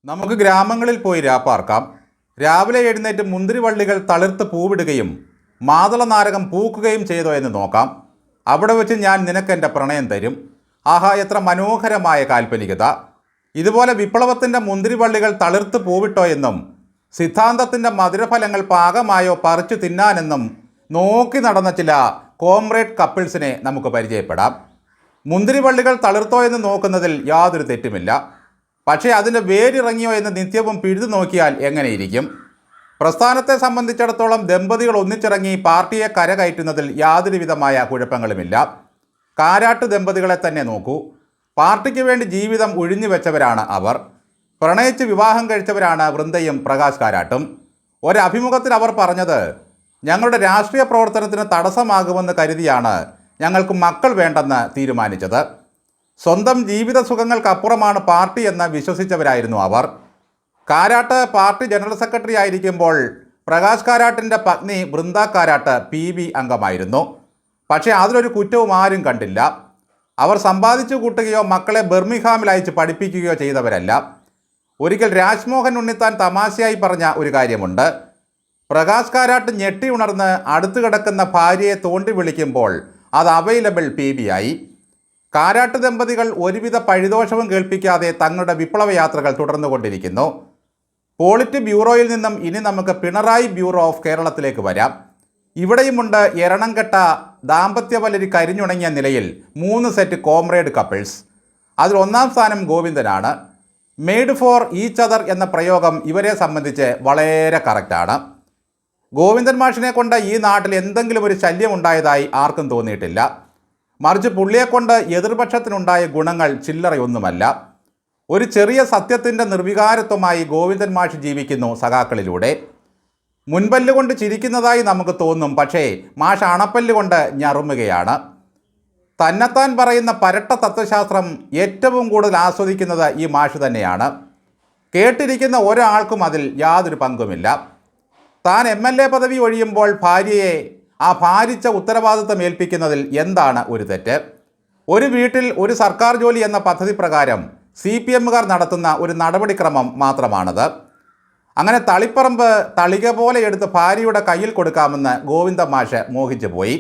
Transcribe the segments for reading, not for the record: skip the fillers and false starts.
നമുക്ക് ഗ്രാമങ്ങളിൽ പോയി രാപ്പാർക്കാം. രാവിലെ എഴുന്നേറ്റ് മുന്തിരിവള്ളികൾ തളിർത്ത് പൂവിടുകയും മാതള നാരകം പൂക്കുകയും ചെയ്തോ എന്ന് നോക്കാം. അവിടെ വെച്ച് ഞാൻ നിനക്കെൻ്റെ പ്രണയം തരും. ആഹാ, എത്ര മനോഹരമായ കാൽപ്പനികത! ഇതുപോലെ വിപ്ലവത്തിൻ്റെ മുന്തിരിവള്ളികൾ തളിർത്ത് പൂവിട്ടോ എന്നും സിദ്ധാന്തത്തിൻ്റെ മധുരഫലങ്ങൾ പാകമായോ പറിച്ചു തിന്നാനെന്നും നോക്കി നടന്ന ചില കോംറേഡ് കപ്പിൾസിനെ നമുക്ക് പരിചയപ്പെടാം. മുന്തിരിവള്ളികൾ തളിർത്തോ എന്ന് നോക്കുന്നതിൽ യാതൊരു തെറ്റുമില്ല. പക്ഷേ അതിൻ്റെ വേരിറങ്ങിയോ എന്ന് നിത്യവും പിഴുതു നോക്കിയാൽ എങ്ങനെയിരിക്കും? പ്രസ്ഥാനത്തെ സംബന്ധിച്ചിടത്തോളം ദമ്പതികൾ ഒന്നിച്ചിറങ്ങി പാർട്ടിയെ കരകയറ്റുന്നതിൽ യാതൊരു വിധമായ കുഴപ്പങ്ങളുമില്ല. കാരാട്ട് ദമ്പതികളെ തന്നെ നോക്കൂ. പാർട്ടിക്ക് വേണ്ടി ജീവിതം ഒഴിഞ്ഞു വെച്ചവരാണ് അവർ. പ്രണയിച്ച് വിവാഹം കഴിച്ചവരാണ് വൃന്ദയും പ്രകാശ് കാരാട്ടും. ഒരഭിമുഖത്തിൽ അവർ പറഞ്ഞത്, ഞങ്ങളുടെ രാഷ്ട്രീയ പ്രവർത്തനത്തിന് തടസ്സമാകുമെന്ന് കരുതിയാണ് ഞങ്ങൾക്ക് മക്കൾ വേണ്ടെന്ന് തീരുമാനിച്ചത്. സ്വന്തം ജീവിത സുഖങ്ങൾക്കപ്പുറമാണ് പാർട്ടി എന്ന് വിശ്വസിച്ചവരായിരുന്നു അവർ. കാരാട്ട് പാർട്ടി ജനറൽ സെക്രട്ടറി ആയിരിക്കുമ്പോൾ പ്രകാശ് കാരാട്ടിൻ്റെ പത്നി വൃന്ദ കാരാട്ട് PB അംഗമായിരുന്നു. പക്ഷേ അതിലൊരു കുറ്റവും ആരും കണ്ടില്ല. അവർ സമ്പാദിച്ചു കൂട്ടുകയോ മക്കളെ ബർമിംഗ്ഹാമിൽ അയച്ച് പഠിപ്പിക്കുകയോ ചെയ്തവരല്ല. ഒരിക്കൽ രാജ്മോഹൻ ഉണ്ണിത്താൻ തമാശയായി പറഞ്ഞ ഒരു കാര്യമുണ്ട്. പ്രകാശ് കാരാട്ട് ഞെട്ടി ഉണർന്ന് അടുത്ത് കിടക്കുന്ന ഭാര്യയെ തോണ്ടി വിളിക്കുമ്പോൾ അത് അവൈലബിൾ PB ആയി. കാരാട്ട് ദമ്പതികൾ ഒരുവിധ പഴിദോഷവും കേൾപ്പിക്കാതെ തങ്ങളുടെ വിപ്ലവയാത്രകൾ തുടർന്നുകൊണ്ടിരിക്കുന്നു. പോളിറ്റ് ബ്യൂറോയിൽ നിന്നും ഇനി നമുക്ക് പിണറായി ബ്യൂറോ ഓഫ് കേരളത്തിലേക്ക് വരാം. ഇവിടെയുമുണ്ട് എരണംകെട്ട ദാമ്പത്യവലരി കരിഞ്ഞുണങ്ങിയ നിലയിൽ 3 സെറ്റ് കോംറേഡ് കപ്പിൾസ്. അതിൽ ഒന്നാം സ്ഥാനം ഗോവിന്ദനാണ്. മെയ്ഡ് ഫോർ ഈച്ച് അതർ എന്ന പ്രയോഗം ഇവരെ സംബന്ധിച്ച് വളരെ കറക്റ്റാണ്. ഗോവിന്ദൻ മാഷിനെ കൊണ്ട് ഈ നാട്ടിൽ എന്തെങ്കിലും ഒരു ശല്യമുണ്ടായതായി ആർക്കും തോന്നിയിട്ടില്ല. മറിച്ച് പുള്ളിയെക്കൊണ്ട് എതിർപക്ഷത്തിനുണ്ടായ ഗുണങ്ങൾ ചില്ലറയൊന്നുമല്ല. ഒരു ചെറിയ സത്യത്തിൻ്റെ നിർവികാരത്വമായി ഗോവിന്ദൻ മാഷ് ജീവിക്കുന്നു സഖാക്കളിലൂടെ. മുൻപല്ലുകൊണ്ട് ചിരിക്കുന്നതായി നമുക്ക് തോന്നും, പക്ഷേ മാഷ് അണപ്പല്ലുകൊണ്ട് ഞറുമുകയാണ്. തന്നെത്താൻ പറയുന്ന പരട്ട തത്വശാസ്ത്രം ഏറ്റവും കൂടുതൽ ആസ്വദിക്കുന്നത് ഈ മാഷ് തന്നെയാണ്. കേട്ടിരിക്കുന്ന ഒരാൾക്കും അതിൽ യാതൊരു പങ്കുമില്ല. താൻ MLA പദവി ഒഴിയുമ്പോൾ ഭാര്യയെ ആ ഭാരിച്ച ഉത്തരവാദിത്തം ഏൽപ്പിക്കുന്നതിൽ എന്താണ് ഒരു തെറ്റ്? ഒരു വീട്ടിൽ ഒരു സർക്കാർ ജോലി എന്ന പദ്ധതി പ്രകാരം CPMകാർ നടത്തുന്ന ഒരു നടപടിക്രമം മാത്രമാണത്. അങ്ങനെ തളിപ്പറമ്പ് തളിക പോലെ എടുത്ത് ഭാര്യയുടെ കയ്യിൽ കൊടുക്കാമെന്ന് ഗോവിന്ദ മാഷ് മോഹിച്ചു പോയി.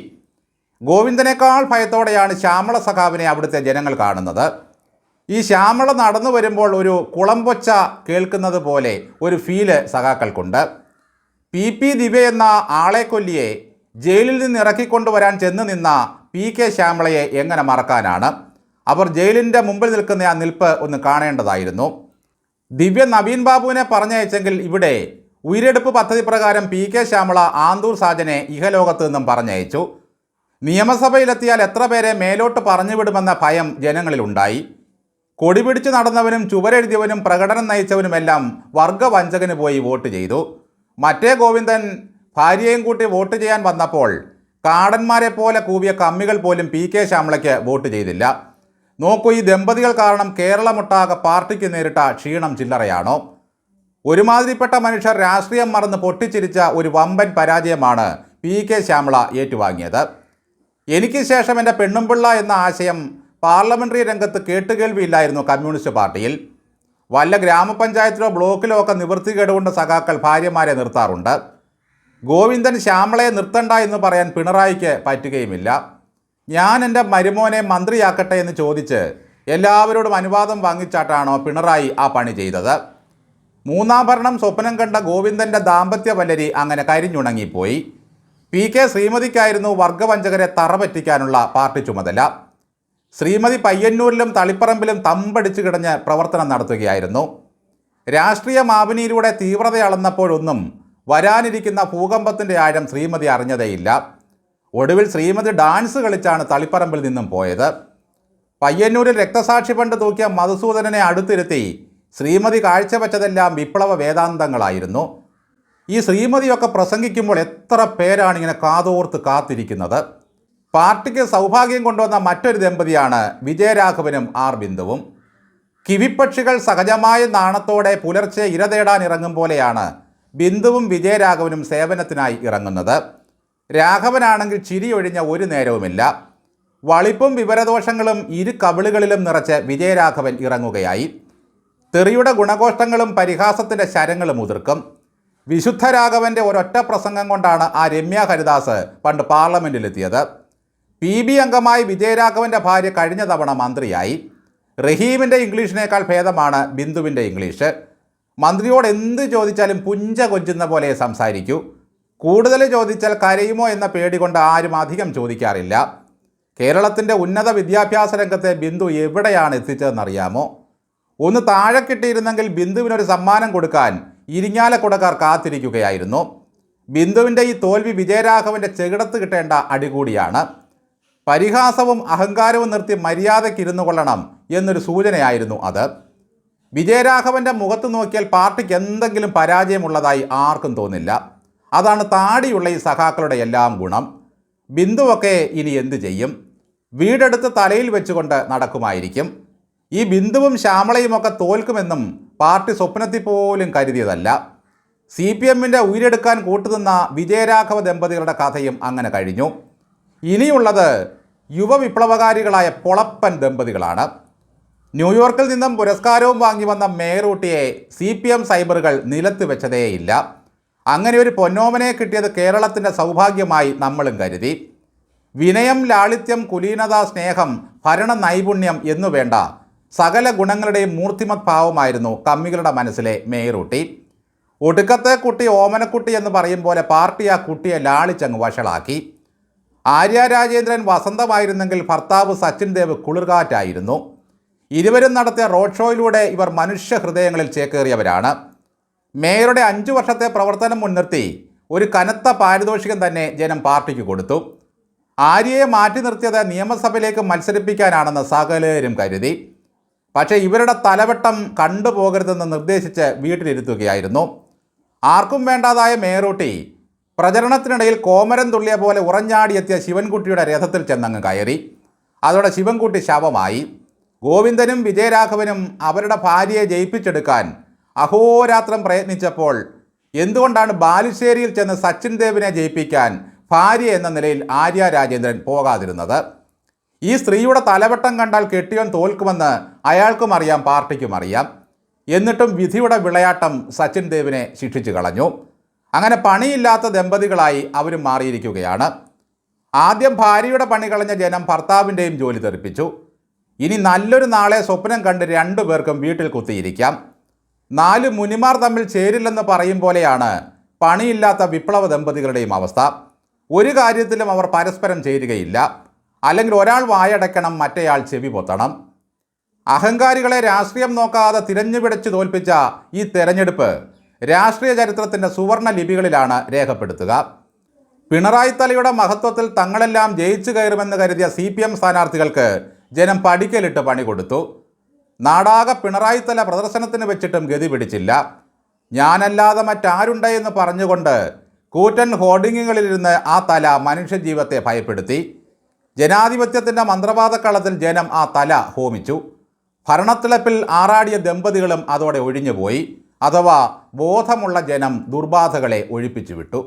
ഗോവിന്ദനേക്കാൾ ഭയത്തോടെയാണ് ശ്യാമള സഖാവിനെ അവിടുത്തെ ജനങ്ങൾ കാണുന്നത്. ഈ ശ്യാമള നടന്നു വരുമ്പോൾ ഒരു കുളമ്പൊച്ച കേൾക്കുന്നത് പോലെ ഒരു ഫീല് സഖാക്കൾക്കുണ്ട്. PP ദിവ്യ എന്ന ആളെ കൊല്ലിയെ ജയിലിൽ നിന്ന് ഇറക്കിക്കൊണ്ടുവരാൻ ചെന്ന് നിന്ന PK ശ്യാമളയെ എങ്ങനെ മറക്കാനാണ്? അവർ ജയിലിൻ്റെ മുമ്പിൽ നിൽക്കുന്ന ആ നിൽപ്പ് ഒന്ന് കാണേണ്ടതായിരുന്നു. ദിവ്യ നവീൻ ബാബുവിനെ പറഞ്ഞയച്ചെങ്കിൽ ഇവിടെ ഉയരെടുപ്പ് പദ്ധതി പ്രകാരം PK ശ്യാമള ആന്തൂർ സാജനെ ഇഹലോകത്ത് നിന്നും പറഞ്ഞയച്ചു. നിയമസഭയിലെത്തിയാൽ എത്ര പേരെ മേലോട്ട് പറഞ്ഞുവിടുമെന്ന ഭയം ജനങ്ങളിലുണ്ടായി. കൊടി പിടിച്ചു നടന്നവനും ചുവരെഴുതിയവനും പ്രകടനം നയിച്ചവനുമെല്ലാം വർഗവഞ്ചകന് പോയി വോട്ട് ചെയ്തു. മറ്റേ ഗോവിന്ദൻ ഭാര്യയും കൂട്ടി വോട്ട് ചെയ്യാൻ വന്നപ്പോൾ കാടന്മാരെ പോലെ കൂവിയ കമ്മികൾ പോലും PK ശ്യാമളയ്ക്ക് വോട്ട് ചെയ്തില്ല. നോക്കൂ, ഈ ദമ്പതികൾ കാരണം കേരളമൊട്ടാകെ പാർട്ടിക്ക് നേരിട്ട ക്ഷീണം ചില്ലറയാണോ? ഒരുമാതിരിപ്പെട്ട മനുഷ്യർ രാഷ്ട്രീയം മറന്ന് പൊട്ടിച്ചിരിച്ച ഒരു വമ്പൻ പരാജയമാണ് PK ശ്യാമള ഏറ്റുവാങ്ങിയത്. എനിക്ക് ശേഷം എൻ്റെ പെണ്ണുമ്പിള്ള എന്ന ആശയം പാർലമെൻ്ററി രംഗത്ത് കേട്ടുകേൾവിയില്ലായിരുന്നു കമ്മ്യൂണിസ്റ്റ് പാർട്ടിയിൽ. വല്ല ഗ്രാമപഞ്ചായത്തിലോ ബ്ലോക്കിലോ ഒക്കെ നിവൃത്തികേടുകൊണ്ട് സഖാക്കൾ ഭാര്യമാരെ നിർത്താറുണ്ട്. ഗോവിന്ദൻ ശ്യാമളയെ നിർത്തണ്ട എന്ന് പറയാൻ പിണറായിക്ക് പറ്റുകയുമില്ല. ഞാൻ എൻ്റെ മരുമോനെ മന്ത്രിയാക്കട്ടെ എന്ന് ചോദിച്ച് എല്ലാവരോടും അനുവാദം വാങ്ങിച്ചാട്ടാണോ പിണറായി ആ പണി ചെയ്തത്? മൂന്നാം ഭരണം സ്വപ്നം കണ്ട ഗോവിന്ദൻ്റെ ദാമ്പത്യ വല്ലരി അങ്ങനെ കരിഞ്ഞുണങ്ങിപ്പോയി. PK ശ്രീമതിക്കായിരുന്നു വർഗവഞ്ചകരെ തറ പറ്റിക്കാനുള്ള പാർട്ടി ചുമതല. ശ്രീമതി പയ്യന്നൂരിലും തളിപ്പറമ്പിലും തമ്പടിച്ചു കിടഞ്ഞ് പ്രവർത്തനം നടത്തുകയായിരുന്നു. രാഷ്ട്രീയ മാപിനിയിലൂടെ തീവ്രത അളന്നപ്പോഴൊന്നും വരാനിരിക്കുന്ന ഭൂകമ്പത്തിൻ്റെ ആഴം ശ്രീമതി അറിഞ്ഞതേയില്ല. ഒടുവിൽ ശ്രീമതി ഡാൻസ് കളിച്ചാണ് തളിപ്പറമ്പിൽ നിന്നും പോയത്. പയ്യന്നൂരിൽ രക്തസാക്ഷി ഫണ്ട് തൂക്കിയ മധുസൂദനനെ അടുത്തിരുത്തി ശ്രീമതി കാഴ്ചവെച്ചതെല്ലാം വിപ്ലവ വേദാന്തങ്ങളായിരുന്നു. ഈ ശ്രീമതിയൊക്കെ പ്രസംഗിക്കുമ്പോൾ എത്ര പേരാണ് ഇങ്ങനെ കാതോർത്ത് കാത്തിരിക്കുന്നത്. പാർട്ടിക്ക് സൗഭാഗ്യം കൊണ്ടുവന്ന മറ്റൊരു ദമ്പതിയാണ് വിജയരാഘവനും R ബിന്ദുവും. കിവിപ്പക്ഷികൾ സഹജമായ നാണത്തോടെ പുലർച്ചെ ഇര തേടാൻ ഇറങ്ങും പോലെയാണ് ബിന്ദുവും വിജയരാഘവനും സേവനത്തിനായി ഇറങ്ങുന്നത്. രാഘവനാണെങ്കിൽ ചിരിയൊഴിഞ്ഞ ഒരു നേരവുമില്ല. വളിപ്പും വിവരദോഷങ്ങളും ഇരു കവിളുകളിലും നിറച്ച് വിജയരാഘവൻ ഇറങ്ങുകയായി. തെറിയുടെ ഗുണഘോഷങ്ങളും പരിഹാസത്തിൻ്റെ ശരങ്ങളും ഉതിർക്കും. വിശുദ്ധരാഘവൻ്റെ ഒരൊറ്റ പ്രസംഗം കൊണ്ടാണ് ആ രമ്യ ഹരിദാസ് പണ്ട് പാർലമെൻറ്റിലെത്തിയത്. PB അംഗമായി വിജയരാഘവൻ്റെ ഭാര്യ കഴിഞ്ഞ തവണ മന്ത്രിയായി. റഹീമിൻ്റെ ഇംഗ്ലീഷിനേക്കാൾ ഭേദമാണ് ബിന്ദുവിൻ്റെ ഇംഗ്ലീഷ്. മന്ത്രിയോട് എന്ത് ചോദിച്ചാലും പുഞ്ച കൊഞ്ചുന്ന പോലെ സംസാരിക്കൂ. കൂടുതൽ ചോദിച്ചാൽ കരയുമോ എന്ന പേടി കൊണ്ട് ആരും അധികം ചോദിക്കാറില്ല. കേരളത്തിൻ്റെ ഉന്നത വിദ്യാഭ്യാസ രംഗത്തെ ബിന്ദു എവിടെയാണ് എത്തിച്ചതെന്നറിയാമോ? ഒന്ന് താഴെ കിട്ടിയിരുന്നെങ്കിൽ ബിന്ദുവിനൊരു സമ്മാനം കൊടുക്കാൻ ഇരിങ്ങാലക്കുടക്കാർ കാത്തിരിക്കുകയായിരുന്നു. ബിന്ദുവിൻ്റെ ഈ തോൽവി വിജയരാഘവൻ്റെ ചെകിടത്ത് കിട്ടേണ്ട അടികൂടിയാണ്. പരിഹാസവും അഹങ്കാരവും നിർത്തി മര്യാദയ്ക്കിരുന്നു കൊള്ളണം എന്നൊരു സൂചനയായിരുന്നു അത്. വിജയരാഘവൻ്റെ മുഖത്ത് നോക്കിയാൽ പാർട്ടിക്ക് എന്തെങ്കിലും പരാജയമുള്ളതായി ആർക്കും തോന്നില്ല. അതാണ് താടിയുള്ള ഈ സഖാക്കളുടെ എല്ലാം ഗുണം. ബിന്ദുവൊക്കെ ഇനി എന്തു ചെയ്യും? വീടെടുത്ത് തലയിൽ വെച്ചുകൊണ്ട് നടക്കുമായിരിക്കും. ഈ ബിന്ദുവും ശ്യാമളയുമൊക്കെ തോൽക്കുമെന്നും പാർട്ടി സ്വപ്നത്തിൽ പോലും കരുതിയതല്ല. CPMൻ്റെ ഉയരെടുക്കാൻ കൂട്ടുനിന്ന വിജയരാഘവ ദമ്പതികളുടെ കഥയും അങ്ങനെ കഴിഞ്ഞു. ഇനിയുള്ളത് യുവവിപ്ലവകാരികളായ പൊളപ്പൻ ദമ്പതികളാണ്. ന്യൂയോർക്കിൽ നിന്നും പുരസ്കാരവും വാങ്ങി വന്ന മേയറൂട്ടിയെ CPM സൈബറുകൾ നിലത്ത് വെച്ചതേയില്ല. അങ്ങനെ ഒരു പൊന്നോമനെ കിട്ടിയത് കേരളത്തിൻ്റെ സൗഭാഗ്യമായി നമ്മളും കരുതി. വിനയം, ലാളിത്യം, കുലീനത, സ്നേഹം, ഭരണ നൈപുണ്യം എന്നു വേണ്ട സകല ഗുണങ്ങളുടെയും മൂർത്തിമത് ഭാവമായിരുന്നു കമ്മികളുടെ മനസ്സിലെ മേയറൂട്ടി. ഒടുക്കത്തെ കുട്ടി ഓമനക്കുട്ടി എന്ന് പറയും പോലെ പാർട്ടി ആ കുട്ടിയെ ലാളിച്ചങ്ങ് വഷളാക്കി. ആര്യ രാജേന്ദ്രൻ വസന്തമായിരുന്നെങ്കിൽ ഭർത്താവ് സച്ചിൻ ദേവ് കുളിർകാറ്റായിരുന്നു. ഇരുവരും നടത്തിയ റോഡ് ഷോയിലൂടെ ഇവർ മനുഷ്യ ഹൃദയങ്ങളിൽ ചേക്കേറിയവരാണ്. മേയറുടെ 5 വർഷത്തെ പ്രവർത്തനം മുൻനിർത്തി ഒരു കനത്ത പാരിതോഷികം തന്നെ ജനം പാർട്ടിക്ക് കൊടുത്തു. ആര്യയെ മാറ്റി നിർത്തിയത് നിയമസഭയിലേക്ക് മത്സരിപ്പിക്കാനാണെന്ന് സകലരും കരുതി. പക്ഷേ ഇവരുടെ തലവെട്ടം കണ്ടുപോകരുതെന്ന് നിർദ്ദേശിച്ച് വീട്ടിലിരുത്തുകയായിരുന്നു. ആർക്കും വേണ്ടാതായ മേയറൂട്ടി പ്രചരണത്തിനിടയിൽ കോമരം തുള്ളിയ പോലെ ഉറഞ്ഞാടിയെത്തിയ ശിവൻകുട്ടിയുടെ രഥത്തിൽ ചെന്നങ്ങ് കയറി. അതോടെ ശിവൻകുട്ടി ശവമായി. ഗോവിന്ദനും വിജയരാഘവനും അവരുടെ ഭാര്യയെ ജയിപ്പിച്ചെടുക്കാൻ അഹോരാത്രം പ്രയത്നിച്ചപ്പോൾ എന്തുകൊണ്ടാണ് ബാലുശ്ശേരിയിൽ ചെന്ന് സച്ചിൻ ദേവിനെ ജയിപ്പിക്കാൻ ഭാര്യ എന്ന നിലയിൽ ആര്യ രാജേന്ദ്രൻ പോകാതിരുന്നത്? ഈ സ്ത്രീയുടെ തലവെട്ടം കണ്ടാൽ കെട്ടിയോൻ തോൽക്കുമെന്ന് അയാൾക്കും അറിയാം, പാർട്ടിക്കും അറിയാം. എന്നിട്ടും വിധിയുടെ വിളയാട്ടം സച്ചിൻ ദേവിനെ ശിക്ഷിച്ചു കളഞ്ഞു. അങ്ങനെ പണിയില്ലാത്ത ദമ്പതികളായി അവരും മാറിയിരിക്കുകയാണ്. ആദ്യം ഭാര്യയുടെ പണി കളഞ്ഞ ജനം ഭർത്താവിൻ്റെയും ജോലി തെറിപ്പിച്ചു. ഇനി നല്ലൊരു നാളെ സ്വപ്നം കണ്ട് 2 പേർക്കും വീട്ടിൽ കുത്തിയിരിക്കാം. 4 മുനിമാർ തമ്മിൽ ചേരില്ലെന്ന് പറയും പോലെയാണ് പണിയില്ലാത്ത വിപ്ലവ ദമ്പതികളുടെയും അവസ്ഥ. ഒരു കാര്യത്തിലും അവർ പരസ്പരം ചേരുകയില്ല. അല്ലെങ്കിൽ ഒരാൾ വായടയ്ക്കണം, മറ്റേയാൾ ചെവി പൊത്തണം. അഹങ്കാരികളെ രാഷ്ട്രീയം നോക്കാതെ തിരഞ്ഞുപിടിച്ച് തോൽപ്പിച്ച ഈ തെരഞ്ഞെടുപ്പ് രാഷ്ട്രീയ ചരിത്രത്തിൻ്റെ സുവർണ ലിപികളിലാണ് രേഖപ്പെടുത്തുക. പിണറായി തലയുടെ മഹത്വത്തിൽ തങ്ങളെല്ലാം ജയിച്ചു കയറുമെന്ന് കരുതിയ CPM സ്ഥാനാർത്ഥികൾക്ക് ജനം പടിക്കലിട്ട് പണി കൊടുത്തു. നാടാകെ പിണറായി തല പ്രദർശനത്തിന് വെച്ചിട്ടും ഗതി പിടിച്ചില്ല. ഞാനല്ലാതെ മറ്റാരുണ്ടെന്ന് പറഞ്ഞുകൊണ്ട് കൂറ്റൻ ഹോർഡിങ്ങുകളിലിരുന്ന് ആ തല മനുഷ്യജീവിതത്തെ ഭയപ്പെടുത്തി. ജനാധിപത്യത്തിൻ്റെ മന്ത്രവാദക്കളത്തിൽ ജനം ആ തല ഹോമിച്ചു. ഭരണത്തിളപ്പിൽ ആറാടിയ ദമ്പതികളും അതോടെ ഒഴിഞ്ഞുപോയി. അഥവാ ബോധമുള്ള ജനം ദുർബാധകളെ ഒഴിപ്പിച്ചു വിട്ടു.